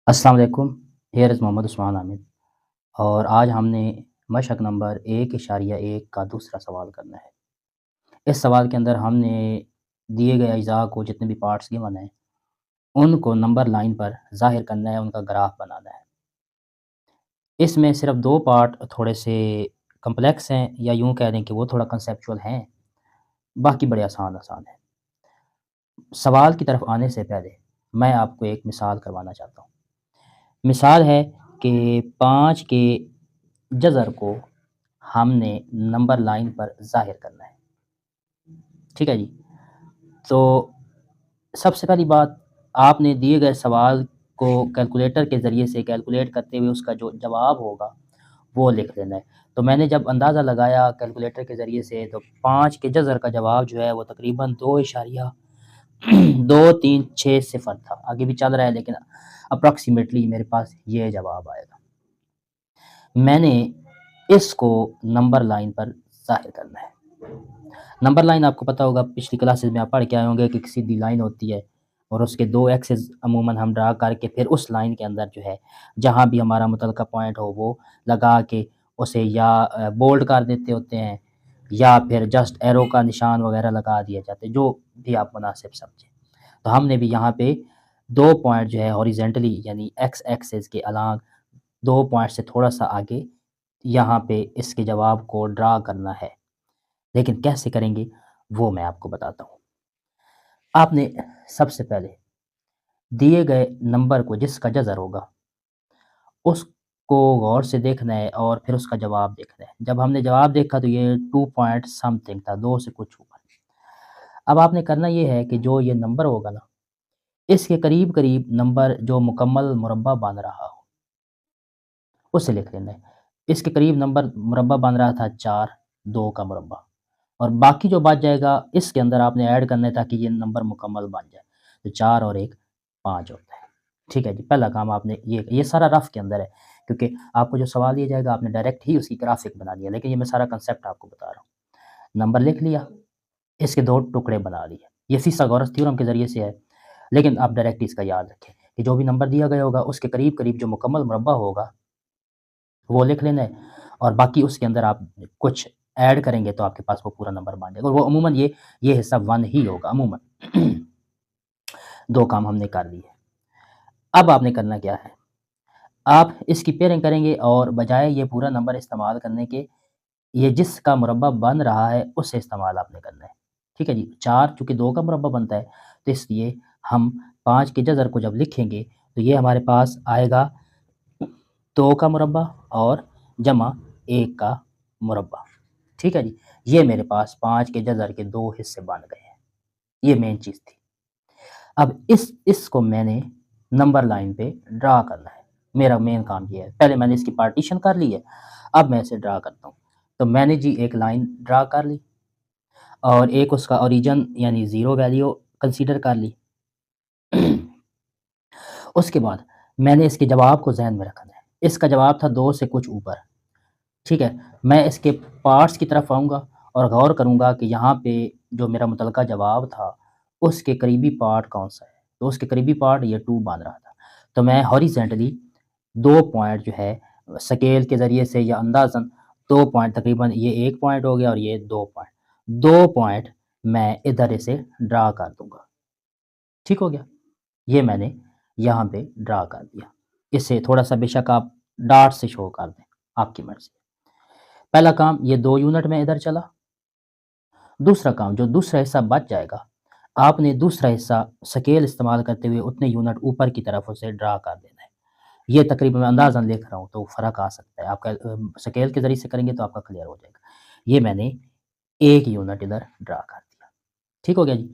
अस्सलाम वालेकुम, here is Mohammad Usman Aamir और आज हमने मशक नंबर 1.1 का दूसरा सवाल करना है। इस सवाल के अंदर हमने दिए गए अज़ा को जितने भी पार्ट्स गिवन हैं, उनको नंबर लाइन पर ज़ाहिर करना है, उनका ग्राफ़ बनाना है। इसमें सिर्फ़ 2 पार्ट थोड़े-से कॉम्प्लेक्स हैं या यूँ कह लें कि वो थोड़ा कॉन्सेप्चुअल हैं, बाकी बड़े आसान-आसान हैं। सवाल की तरफ आने से पहले मैं आपको एक मिसाल करवाना चाहता हूँ। मिसाल है कि 5 के जज़र को हमने नंबर लाइन पर ज़ाहिर करना है। ठीक है जी? तो सबसे पहली बात आपने दिए गए सवाल को कैलकुलेटर के ज़रिए से कैलकुलेट करते हुए उसका जो जवाब होगा, वो लिख लेना है। तो मैंने जब अंदाज़ा लगाया कैलकुलेटर के ज़रिए से तो 5 के जज़र का जवाब जो है वो तकरीबन 2.236 सिफ़र था। आगे भी चल रहा है लेकिन अप्रॉक्सिमेटली मेरे पास ये जवाब आएगा। मैंने इसको नंबर लाइन पर ज़ाहिर करना है। नंबर लाइन आपको पता होगा पिछली क्लासेस में आप पढ़ के आए होंगे कि एक सीधी लाइन होती है और उसके 2 एक्सिस अमूमन हम ड्रा करके फिर उस लाइन के अंदर जो है, जहाँ भी हमारा मुतल्लिका पॉइंट हो वो लगा के उसे या बोल्ड कर देते होते हैं या फिर जस्ट एरो का निशान वगैरह लगा दिए जाते हैं, जो भी आप मुनासिब समझें। तो हमने भी यहाँ पे 2 पॉइंट जो है हॉरिज़ॉन्टली यानी एक्स एक्सिस के अलोंग 2 पॉइंट से थोड़ा-सा आगे यहाँ पे इसके जवाब को ड्रा करना है। लेकिन कैसे करेंगे वो मैं आपको बताता हूँ। आपने सबसे पहले दिए गए नंबर को जिसका जज़र होगा, उसको गौर से देखना है और फिर उसका जवाब देखना है। जब हमने जवाब देखा तो ये 2 पॉइंट समथिंग था, 2 से कुछ ऊपर। अब आपने करना ये है कि जो ये नंबर होगा ना, इसके करीब-करीब नंबर जो मुकम्मल मुरब्बा बन रहा हो, उसे लिख लेना है। इसके करीब नंबर मुरब्बा बन रहा था 4, 2 का मुरब्बा। और बाकी जो बच जाएगा इसके अंदर आपने ऐड करना है ताकि ये नंबर मुकम्मल बन जाए। तो 4 और 1 5 होता है। ठीक है जी, पहला काम आपने ये सारा रफ़ के अंदर है क्योंकि आपको जो सवाल दिया जाएगा आपने डायरेक्ट ही उसकी ग्राफ़िक बना दिया, लेकिन ये मैं सारा कांसेप्ट आपको बता रहा हूँ। नंबर लिख लिया, इसके 2 टुकड़े बना लिए। ये फिथागोरस थ्योरम के ज़रिए से है, लेकिन आप डायरेक्ट इसका याद रखें कि जो भी नंबर दिया गया होगा उसके करीब-करीब जो मुकम्मल मुरब्बा होगा वो लिख लेना है और बाकी उसके अंदर आप कुछ ऐड करेंगे तो आपके पास वो पूरा नंबर बन जाएगा और वो अमूमन ये हिस्सा 1 ही होगा अमूमन। 2 काम हमने कर लिए। अब आपने करना क्या है, आप इसकी पेयरिंग करेंगे और बजाय ये पूरा नंबर इस्तेमाल करने के, ये जिसका मुरब्बा बन रहा है उसे इस्तेमाल आपने करना है। ठीक है जी? 4 चूँकि 2 का मुरब्बा बनता है, तो इसलिए हम 5 के जज़र को जब लिखेंगे तो ये हमारे पास आएगा 2 का मुरब्बा और जमा 1 का मुरब्बा। ठीक है जी? ये मेरे पास 5 के जज़र के 2 हिस्से बन गए हैं। ये मेन चीज़ थी। अब इसको मैंने नंबर लाइन पे ड्रा करना है। मेरा मेन काम ये है। पहले मैंने इसकी पार्टीशन कर ली है, अब मैं इसे ड्रा करता हूँ। तो मैंने जी एक लाइन ड्रा कर ली और एक उसका ओरिजिन यानी ज़ीरो वैल्यू कंसीडर कर ली। उसके बाद मैंने इसके जवाब को ज़हन में रखना है। इसका जवाब था 2 से कुछ ऊपर। ठीक है? मैं इसके पार्ट्स की तरफ आऊँगा और गौर करूँगा कि यहाँ पे जो मेरा मुतल्लिका जवाब था, उसके करीबी पार्ट कौन-सा है? तो उसके करीबी पार्ट ये 2 बन रहा था। तो मैं हॉरिज़ॉन्टली 2 पॉइंट जो है स्केल के ज़रिए से या अंदाज़न 2 पॉइंट तकरीबन ये 1 पॉइंट हो गया और ये 2 पॉइंट। 2 पॉइंट मैं इधर इसे ड्रा कर दूँगा। ठीक हो गया? ये मैंने यहाँ पे ड्रा कर दिया। इसे थोड़ा-सा बेशक आप डॉट से शो कर दें, आपकी मर्ज़ी। पहला काम ये 2 यूनिट में इधर चला। दूसरा काम जो दूसरा हिस्सा बच जाएगा, आपने दूसरा हिस्सा स्केल इस्तेमाल करते हुए उतने यूनिट ऊपर की तरफ उसे ड्रा कर देना है। ये तकरीबन मैं अंदाज़न लिख रहा हूँ तो फ़र्क आ सकता है। आपका स्केल के ज़रिए से करेंगे तो आपका क्लियर हो जाएगा। ये मैंने 1 यूनिट इधर ड्रा कर दिया। ठीक हो गया जी?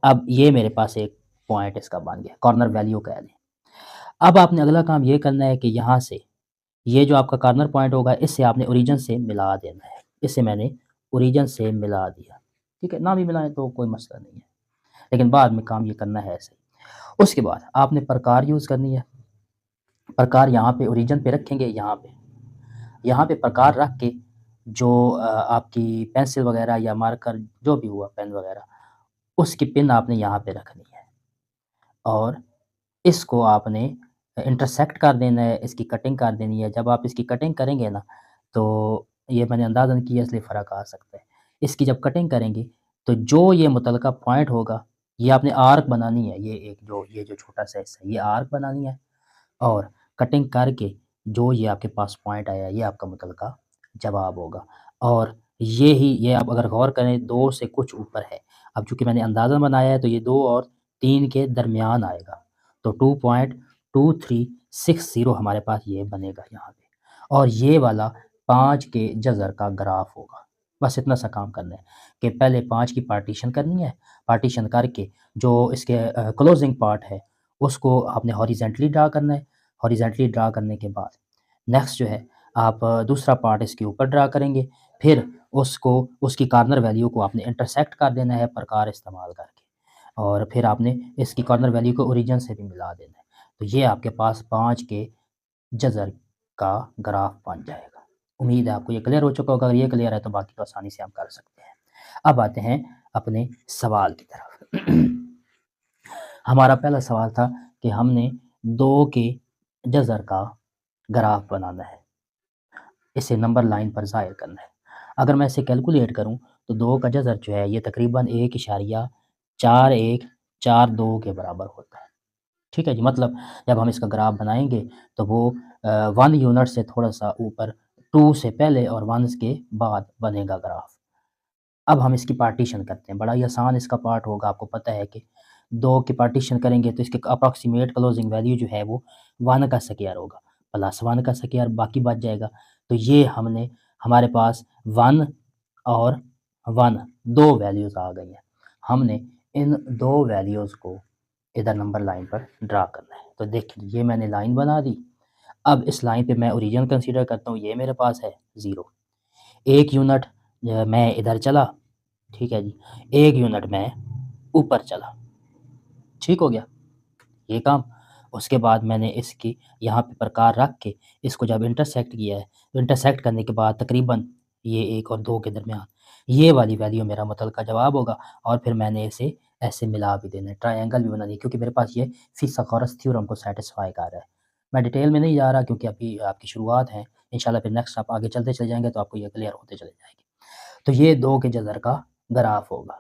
अब ये मेरे पास एक पॉइंट इसका बन गया, कॉर्नर वैल्यू कह लें। अब आपने अगला काम ये करना है कि यहाँ से ये जो आपका कॉर्नर पॉइंट होगा इससे आपने ओरिजिन से मिला देना है। इसे मैंने ओरिजिन से मिला दिया। ठीक है? ना भी मिलाएँ तो कोई मसला नहीं है। लेकिन बाद में काम ये करना है ऐसे ही। उसके बाद आपने प्रकार यूज़ करनी है। प्रकार यहाँ पे ओरिजिन पे रखेंगे यहाँ पे। यहाँ पे प्रकार रख के जो आपकी पेंसिल वग़ैरह या मार्कर जो भी हुआ पेन वग़ैरह, उसकी पिन आपने यहाँ पे रखनी है और इसको आपने इंटरसेक्ट कर देना है, इसकी कटिंग कर देनी है। जब आप इसकी कटिंग करेंगे ना, तो ये मैंने अंदाज़न किया इसलिए फ़र्क आ सकता है। इसकी जब कटिंग करेंगे, तो जो ये मुतल्लका पॉइंट होगा, ये आपने आर्क बनानी है। ये जो छोटा-सा हिस्सा है, ये आर्क बनानी है और कटिंग करके जो ये आपके पास पॉइंट आया, ये आपका मुतल्लका जवाब होगा। और ये आप अगर गौर करें 2 से कुछ ऊपर है। अब चूँकि मैंने अंदाज़ा बनाया है, तो ये 2 और 3 के दरमियान आएगा। तो 2.2360 हमारे पास ये बनेगा यहाँ पे। और ये वाला 5 के जज़र का ग्राफ होगा। बस इतना सा काम करना है कि पहले 5 की पार्टीशन करनी है। पार्टीशन करके जो इसके क्लोज़िंग पार्ट है, उसको आपने हॉरिज़ॉन्टली ड्रा करना है। हॉरिज़ॉन्टली ड्रा करने के बाद नेक्स्ट जो है, आप दूसरा पार्ट इसके ऊपर ड्रा करेंगे। फिर उसको उसकी कॉर्नर वैल्यू को आपने इंटरसेक्ट कर देना है प्रकार इस्तेमाल करके, और फिर आपने इसकी कॉर्नर वैल्यू को ओरिजिन से भी मिला देना है। तो ये आपके पास 5 के जज़र का ग्राफ बन जाएगा। उम्मीद है आपको ये क्लियर हो चुका होगा। अगर ये क्लियर है तो बाकी तो आसानी से हम कर सकते हैं। अब आते हैं अपने सवाल की तरफ। हमारा पहला सवाल था कि हमने 2 के जज़र का ग्राफ बनाना है। इसे नंबर लाइन पर ज़ाहिर करना है। अगर मैं इसे कैलकुलेट करूँ, तो 2 का जज़र जो है ये तकरीबन 1.4142 के बराबर होता है। ठीक है जी? मतलब जब हम इसका ग्राफ बनाएँगे, तो वो 1 यूनिट से थोड़ा-सा ऊपर, 2 से पहले और 1 के बाद बनेगा ग्राफ। अब हम इसकी पार्टीशन करते हैं। बड़ा ही आसान इसका पार्ट होगा। आपको पता है कि 2 की पार्टीशन करेंगे तो इसके अप्रॉक्सिमेट क्लोजिंग वैल्यू जो है वो 1 का स्क्वायर होगा, प्लस 1 का स्क्वायर बाकी बच जाएगा। तो ये हमारे पास 1 और 1 2 वैल्यूज़ आ गई हैं। हमने इन 2 वैल्यूज़ को इधर नंबर लाइन पर ड्रा करना है। तो देखिए, ये मैंने लाइन बना दी। अब इस लाइन पे मैं ओरिजिन कंसीडर करता हूँ, ये मेरे पास है 0। 1 यूनिट मैं इधर चला, ठीक है जी। 1 यूनिट मैं ऊपर चला, ठीक हो गया ये काम। उसके बाद मैंने इसकी यहाँ पे प्रकार रख के इसको जब इंटरसेक्ट किया है, तो इंटरसेक्ट करने के बाद तकरीबन ये 1 और 2 के दरमियान ये वाली वैल्यू मेरा मतलब का जवाब होगा। और फिर मैंने इसे ऐसे मिला भी देना है, ट्रायंगल भी बनानी है, क्योंकि मेरे पास ये फिथागोरस थ्योरम को सैटिस्फाई कर रहा है। मैं डिटेल में नहीं जा रहा क्योंकि अभी आपकी शुरुआत है। इंशाल्लाह फिर नेक्स्ट आप आगे चलते चले जाएँगे तो आपको ये क्लियर होते चले जाएगी। तो ये 2 के जज़र का ग्राफ होगा।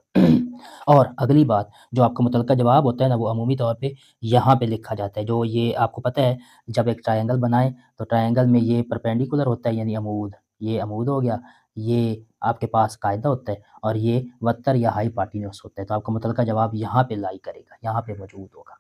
और अगली बात, जो आपका मुतल्लका जवाब होता है ना, वो अमूमी तौर पे यहाँ पे लिखा जाता है। जो ये आपको पता है, जब एक ट्रायंगल बनाएँ, तो ट्रायंगल में ये परपेंडिकुलर होता है, यानी अमूद। ये अमूद हो गया, ये आपके पास कायदा होता है, और ये वत्तर या हाइपोटेन्यूस होता है। तो आपका मुतल्लका जवाब यहाँ पे लाई करेगा, यहाँ पे मौजूद होगा।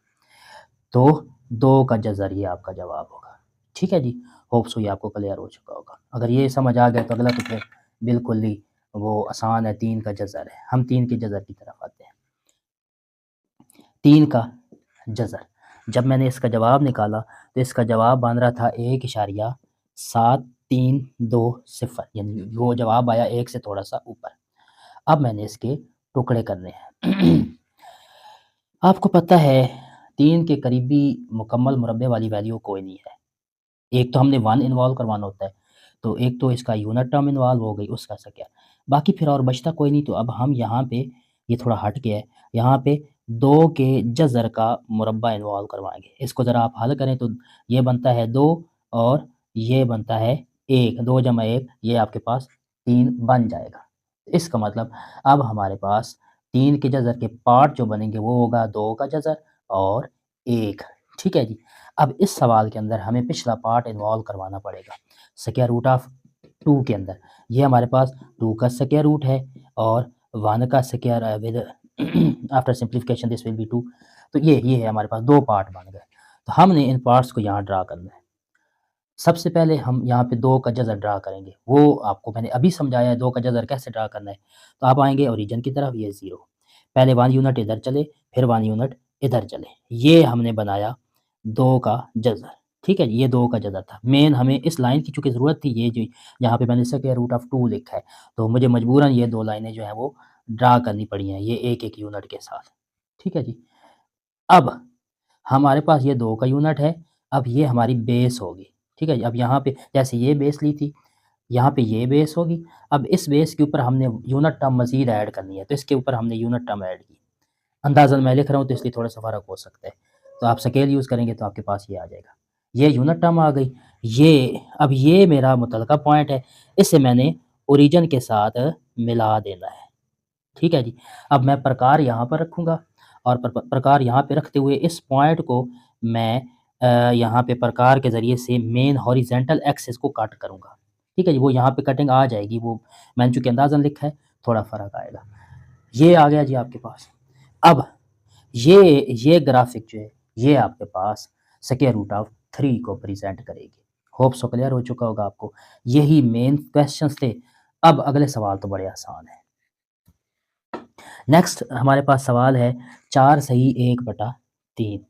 तो 2 का जज़र ये आपका जवाब होगा। ठीक है जी? होप सो ये आपको क्लियर हो चुका होगा। अगर ये समझ आ गया तो अगला तो फिर बिल्कुल ही वो आसान है, 3 का जज़र है। हम 3 के जज़र की तरफ आते हैं। 3 का जज़र, जब मैंने इसका जवाब निकाला, तो इसका जवाब बन रहा था 1.7320, यानी वो जवाब आया 1 से थोड़ा-सा ऊपर। अब मैंने इसके टुकड़े करने हैं। आपको पता है 3 के करीबी मुकम्मल मुरब्बे वाली वैल्यू कोई नहीं है। एक तो हमने 1 इन्वॉल्व करवाना होता है, तो एक तो इसका यूनिट टर्म इन्वॉल्व हो गई, उसका सा क्या, बाकी फिर और बचता कोई नहीं। तो अब हम यहाँ पे, ये थोड़ा हट के है, यहाँ पे 2 के जज़र का मुरब्बा इन्वॉल्व करवाएँगे। इसको ज़रा आप हल करें तो ये बनता है 2 और ये बनता है 1, 2 जमा 1 ये आपके पास 3 बन जाएगा। इसका मतलब अब हमारे पास 3 के जज़र के पार्ट जो बनेंगे वो होगा 2 का जज़र और 1, ठीक है जी। अब इस सवाल के अंदर हमें पिछला पार्ट इन्वॉल्व करवाना पड़ेगा। स्क्वायर रूट ऑफ 2 के अंदर ये हमारे पास 2 का स्क्वायर रूट है और 1 का square with after simplification this will be 2। तो ये है हमारे पास 2 पार्ट बन गए। तो हमने इन पार्ट्स को यहाँ ड्रा करना है। सबसे पहले हम यहाँ पे 2 का जज़र ड्रा करेंगे। वो आपको मैंने अभी समझाया है 2 का जज़र कैसे ड्रा करना है। तो आप आएँगे ओरिजिन की तरफ, ये 0, पहले 1 यूनिट इधर चले, फिर 1 यूनिट इधर चले। ये हमने बनाया 2 का जज़र, ठीक है जी, ये 2 का जज़र था। मेन हमें इस लाइन की चूँकि ज़रूरत थी, ये जो यहाँ पे मैंने स्क्वायर रूट ऑफ 2 लिखा है, तो मुझे मजबूरन ये 2 लाइनें जो हैं वो ड्रा करनी पड़ी हैं, ये एक-एक यूनिट के साथ, ठीक है जी। अब हमारे पास ये 2 का यूनिट है, अब ये हमारी बेस होगी, ठीक है जी। अब यहाँ पे जैसे ये बेस ली थी, यहाँ पे ये बेस होगी। अब इस बेस के ऊपर हमने यूनिट टर्म मज़ीद ऐड करनी है, तो इसके ऊपर हमने यूनिट टर्म ऐड की। अंदाज़न मैं लिख रहा हूँ तो इसलिए थोड़ा-सा फ़र्क हो सकता है। तो आप स्केल यूज़ करेंगे तो आपके पास ये आ जाएगा। ये यूनिट टर्म आ गई। अब ये मेरा मुतलका पॉइंट है, इसे मैंने ओरिजिन के साथ मिला देना है। ठीक है जी। अब मैं प्रकार यहाँ पर रखूँगा और प्रकार यहाँ पे रखते हुए इस पॉइंट को मैं यहाँ पे प्रकार के ज़रिए से मेन हॉरिज़ॉन्टल एक्सिस को कट करूँगा। ठीक है जी, वो यहाँ पे कटिंग आ जाएगी, वो मैंने चूँकि अंदाज़न लिखा है, थोड़ा फ़र्क आएगा। ये आ गया जी आपके पास। अब ये ग्राफ़िक जो है, ये आपके पास स्क्वायर रूट ऑफ़ 3 को प्रेज़ेंट करेगी। होप सो क्लियर हो चुका होगा आपको। यही मेन क्वेश्चंस थे। अब अगले सवाल तो बड़े आसान हैं। नेक्स्ट हमारे पास सवाल है 4 सही 1/3।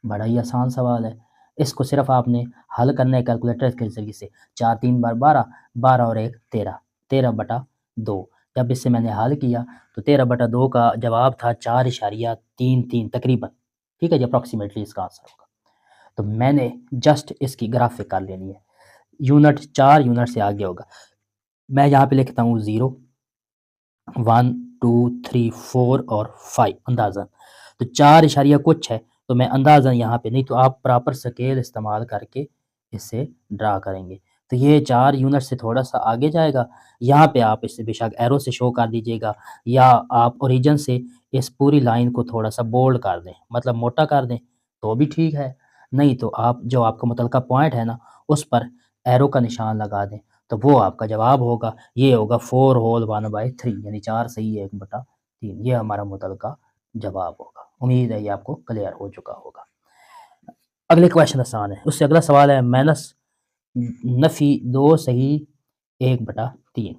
बड़ा ही आसान सवाल है। इसको सिर्फ़ आपने हल करना है कैलकुलेटर के ज़रिए से। 4 3 बार 12, 12 और 1 13, 13/2। जब इससे मैंने हल किया तो 13/2 का जवाब था 4.33 तकरीबन। ठीक है जी, अप्रॉक्सिमेटली इसका आंसर होगा। तो मैंने जस्ट इसकी ग्राफ़िक कर लेनी है। यूनिट 4 यूनिट से आगे होगा। मैं यहाँ पे लिखता हूँ 0, 1, 2, 3, 4 और 5 अंदाज़न। तो 4 इशारिया कुछ है, तो मैं अंदाज़न यहाँ पे, नहीं तो आप प्रॉपर स्केल इस्तेमाल करके इसे ड्रा करेंगे। तो ये 4 यूनिट से थोड़ा-सा आगे जाएगा। यहाँ पे आप इसे बेशक एरो से शो कर दीजिएगा या आप ओरिजिन से इस पूरी लाइन को थोड़ा-सा बोल्ड कर दें, मतलब मोटा कर दें, तो भी ठीक है। नहीं तो आप जो आपका मुतलका पॉइंट है ना, उस पर एरो का निशान लगा दें, तो वो आपका जवाब होगा। ये होगा 4 होल 1/3 यानी 4 सही 1/3। ये हमारा मुतलका जवाब होगा। उम्मीद है ये आपको क्लियर हो चुका होगा। अगले क्वेश्चन आसान है। उससे अगला सवाल है माइनस नफ़ी 2 सही 1/3।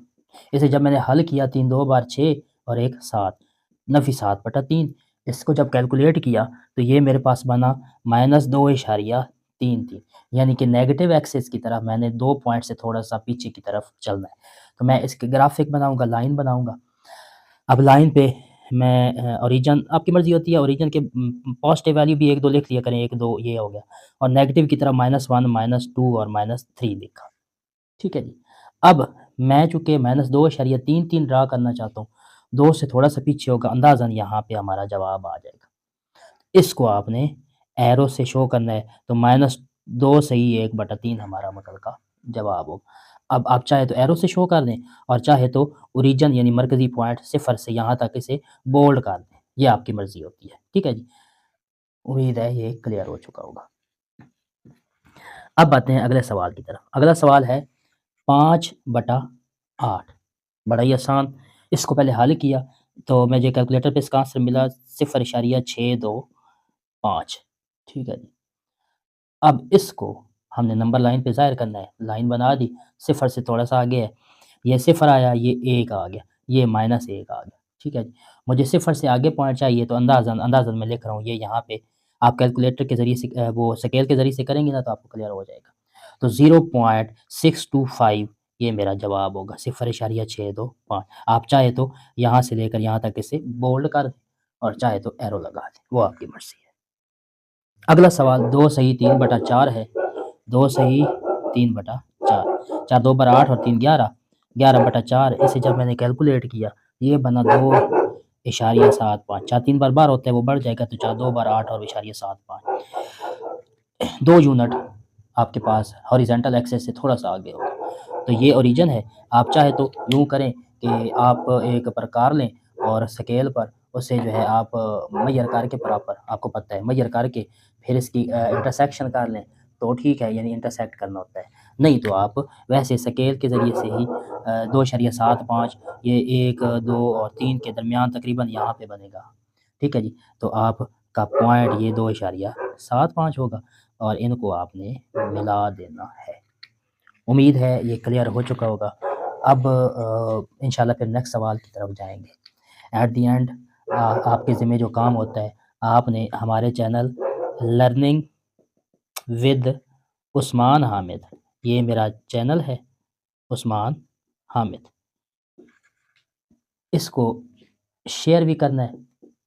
इसे जब मैंने हल किया 3 2 बार 6 और 1 7, नफ़ी 7/3। इसको जब कैलकुलेट किया तो ये मेरे पास बना -2.33, यानी कि नेगेटिव एक्सिस की तरफ मैंने 2 पॉइंट से थोड़ा-सा पीछे की तरफ चलना है। तो मैं इसके ग्राफ़िक बनाऊँगा, लाइन बनाऊँगा। अब लाइन पे मैं ओरिजिन आपकी मर्ज़ी होती है, ओरिजिन के पॉज़िटिव वैल्यू भी 1-2 लिख लिया करें, 1-2 ये हो गया, और नेगेटिव की तरफ -1, -2 और -3 लिखा। ठीक है जी। अब मैं चूँकि -2.33 ड्रा करना चाहता हूँ, 2 से थोड़ा-सा पीछे होगा, अंदाज़न यहाँ पे हमारा जवाब आ जाएगा। इसको आपने एरो से शो करना है, तो -2 सही 1/3 हमारा मुतलका जवाब होगा। अब आप चाहे तो एरो से शो कर दें और चाहे तो ओरिजिन यानी मरकज़ी पॉइंट 0 से यहाँ तक इसे बोल्ड कर दें, ये आपकी मर्ज़ी होती है। ठीक है जी। उम्मीद है ये क्लियर हो चुका होगा। अब आते हैं अगले सवाल की तरफ। अगला सवाल है 5/8। बड़ा ही आसान। इसको पहले हल किया तो मुझे कैलकुलेटर पे इसका आंसर मिला 0.625। ठीक है जी। अब इसको हमने नंबर लाइन पे ज़ाहिर करना है। लाइन बना दी, 0 से थोड़ा-सा आगे है। ये 0 आया, ये 1 आ गया, ये -1 आ गया। ठीक है जी। मुझे 0 से आगे पॉइंट चाहिए, तो अंदाज़न अंदाज़न मैं लिख रहा हूँ, ये यहाँ पे आप कैलकुलेटर के ज़रिए से वो स्केल के ज़रिए से करेंगे ना, तो आपको क्लियर हो जाएगा। तो 0.625 ये मेरा जवाब होगा, 0.625। आप चाहे तो यहाँ से लेकर यहाँ तक इसे बोल्ड कर दें और चाहे तो एरो लगा दें, वो आपकी मर्ज़ी है। अगला सवाल 2 सही 3/4 है। 2 सही 3/4, 4 2 बार 8 और 3 11, 11/4। इसे जब मैंने कैलकुलेट किया, ये बना 2.75। 4 3 बार 12 होता है, वो बढ़ जाएगा, तो 4 2 बार 8 और इशारिया 7.5। 2 यूनिट आपके पास हॉरिजॉन्टल एक्सिस से थोड़ा-सा आगे होगा। तो ये ओरिजिन है। आप चाहे तो यूँ करें कि आप एक प्रकार लें और स्केल पर उसे जो है आप मेज़र करके प्रॉपर, आपको पता है मेज़र करके फिर इसकी इंटरसेक्शन कर लें, तो ठीक है, यानी इंटरसेक्ट करना होता है। नहीं तो आप वैसे स्केल के ज़रिए से ही 2.75 ये 1, 2 और 3 के दरमियान तकरीबन यहाँ पे बनेगा। ठीक है जी। तो आपका पॉइंट ये 2.75 होगा और इनको आपने मिला देना है। उम्मीद है ये क्लियर हो चुका होगा। अब इंशाल्लाह फिर नेक्स्ट सवाल की तरफ जाएँगे। एट द एंड आपके ज़िम्मे जो काम होता है, आपने हमारे channel learning with Usman Hamid, ये मेरा चैनल है उस्मान हामिद, इसको शेयर भी करना है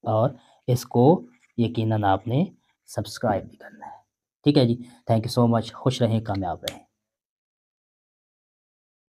और इसको यकीनन आपने सब्सक्राइब भी करना है। ठीक है जी। Thank you so much. खुश रहें, कामयाब रहें।